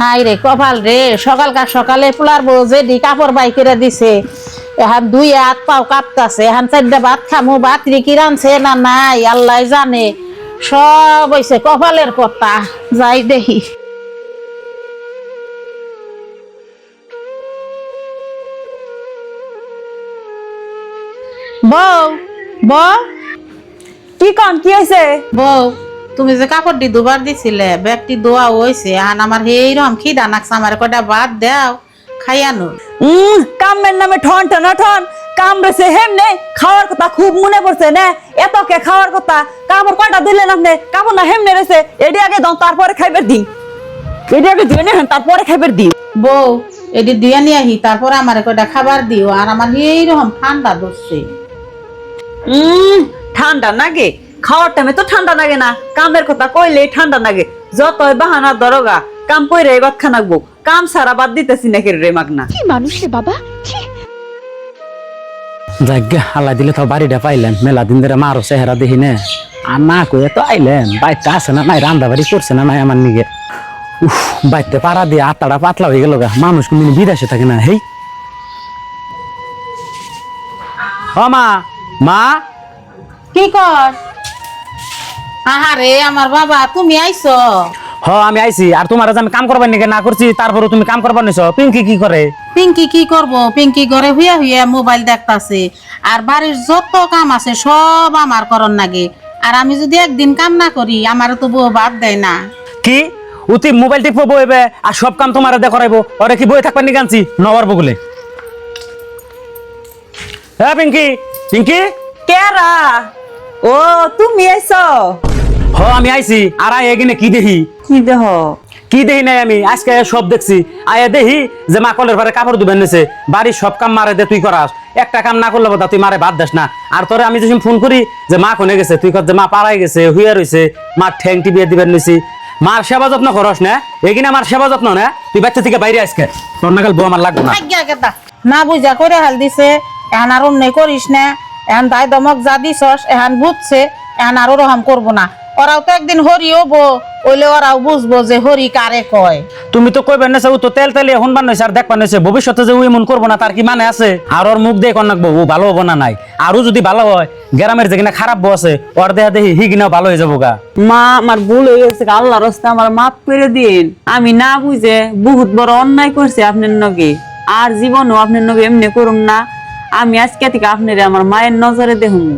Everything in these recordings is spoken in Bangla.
হাই রে কপাল রে, সকালকার সকালে পোলার বউ যে কাপড় বাই করে দিছে, এখন দুই হাত পাও কাঁপতাছে। এখন চারটা ভাত খামু, ভাত রিকি রানছে না নাই আল্লাহ জানে। সব হইছে কপালের কথা। যাই দেখি। বউ বউ কি কন কি হয়েছে? বউ, তুমি যে কাপড়টি দুবার দিছিলে, ব্যাগটি দোয়া হয়েছে। এখন আমার এইরকম খিদা নাকছে, আমার কটা ভাত দাও খাইয়ানো। কামের নামে ঠন ঠন ঠন কাম বেছে হেমনে খাওয়ার কথা খুব মনে পড়ছে না। এত কে খাওয়ার কথা, কাপড় কয়টা দিলেন আপনি? কাপড় না হেমনে রয়েছে, এডি আগে দাও তারপরে খাইবার দিন। এডি আগে দিয়ে নেন তারপরে খাইবার দিন। বউ, এটি দিয়ে নিয়ে আহি, তারপর আমার কটা খাবার দিও। আর আমার এইরকম ঠান্ডা ধরছে। ঠান্ডা নাগে? খাওয়ার টাইমে তো ঠান্ডা লাগে না, কামের কথা কইলে ঠান্ডা লাগে। যতই বাহানা দরগা, কাম কইরে ভাত খানাকবো, কাম সারা বাদ দিতেছি নাকি রে মাগনা। কি মানুষ রে বাবা। যাজ্ঞা আল্লাহ দিলে তো বাড়িটা পাইলেন, মেলা দিন ধরে মারো চেহারা দেখি না। আর না কয়ে তো আইলেন, বাইকটা আছে না নাই, রান্না বাড়ি করছে না নাই আমার নিগে। উফ, বাইতে পাড়া দিয়ে আত্মাটা পাতলা হয়ে গেল গা। মানুষ কিন্তু বিদেশে থাকে না। হেই ও মা, মা কি কর? আহারে আমার বাবা, তুমি আইছো? হ আমি আইছি। আর তোমার আমি কাম করবার নিকে না করছি, তারপরে তুমি কাম করবার নিছো। পিঙ্কি কি করে? পিঙ্কি কি করব? পিঙ্কি ঘরে হুইয়া হুইয়া মোবাইল দেখতাছে। আর বাড়ির যত কাম আছে সব আমার করন লাগে। আর আমি যদি একদিন কাম না করি, আমার তো বউ বাদ দেয় না। কি উতি মোবাইল টিপবো বইবে আর সব কাম তোমার দে করাইবো? ওরে কি বই থাকবার নিকে আনছি নবার বগুলে? হ্যাঁ পিঙ্কি, পিঙ্কি কেরা? ও তুমি আইছো? হ আমি আইছি। আর আয় এগিনে কি দেখি? কি দেহ? কি দেখি নাই আমি আজকে সব দেখছি। আয়া দেখি যে মা কলের ঘরে কাপড় দিবেন নিছে, বাড়ির সব কাম মারে দে তুই করাস, একটা কাম না করলে বোধা তুই মারে বাদ দেস না। আর তোরে আমি যখন ফোন করি যে মা কোনে গেছে, তুই কর যে মা পাড়ায় গেছে, হুইয়া রইছে, মার ঠ্যাং টিপিয়ে দিবেন নিছি। মার সেবা যত্ন করস না, এগিনে আমার সেবা যত্ন না। তুই বাচ্চা থেকে বাইরে আজকে তোর নাগাল বউ আমার লাগবে না। না বুঝা করে হাল দিছে, এখন আর অন্য করিস না। এখন তাই দমক যা দিছস, এখন বুঝছে, এখন আর ওরকম করবো না। ওরাও তো একদিন হরি হবো, ওইলে ওরাও বুঝবো যে হরি কারে কয়। তুমি তো কইবেন না ও তো তেল তেলে এখন বানাইছে আর দেখ বানাইছে, ভবিষ্যতে যে ও এমন করবো না তার কি মানে আছে? আর ওর মুখ দিয়ে কন রাখবো ও ভালো হবো না নাই। আরো যদি ভালো হয়, গ্রামের যেখানে খারাপ বউ আছে ওর দেহা দেখি হি কিনা ভালো হয়ে যাবো গা। মা আমার ভুল হয়ে গেছে, আল্লাহর রাস্তায় আমার মাফ করে দিন। আমি না বুঝে বহুত বড় অন্যায় করছি আপনার নগে। আর জীবনও আপনার নগে এমনি করুন না। আমি আজকে থেকে আপনার আমার মায়ের নজরে দেখুন।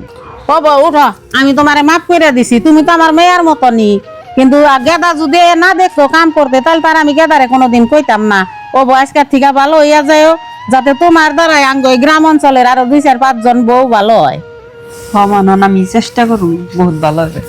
বাবা উঠো, আমি তোমারে মাফ করে দিছি। তুমি তো আমার মেয়ের মতনই। কিন্তু গেদা যদি না দেখতো কাম করতে, তাহলে তার আমি গেদারে কোনোদিন কইতাম না। ও আজকের থেকে ভালো হইয়া যায়ও, যাতে তোমার দ্বারাই আঙ্গ গ্রাম অঞ্চলের আরো 2-4-5 জন বউ ভালো হয়। ক্ষমা নন, আমি চেষ্টা করুন বহুত ভালো হবে।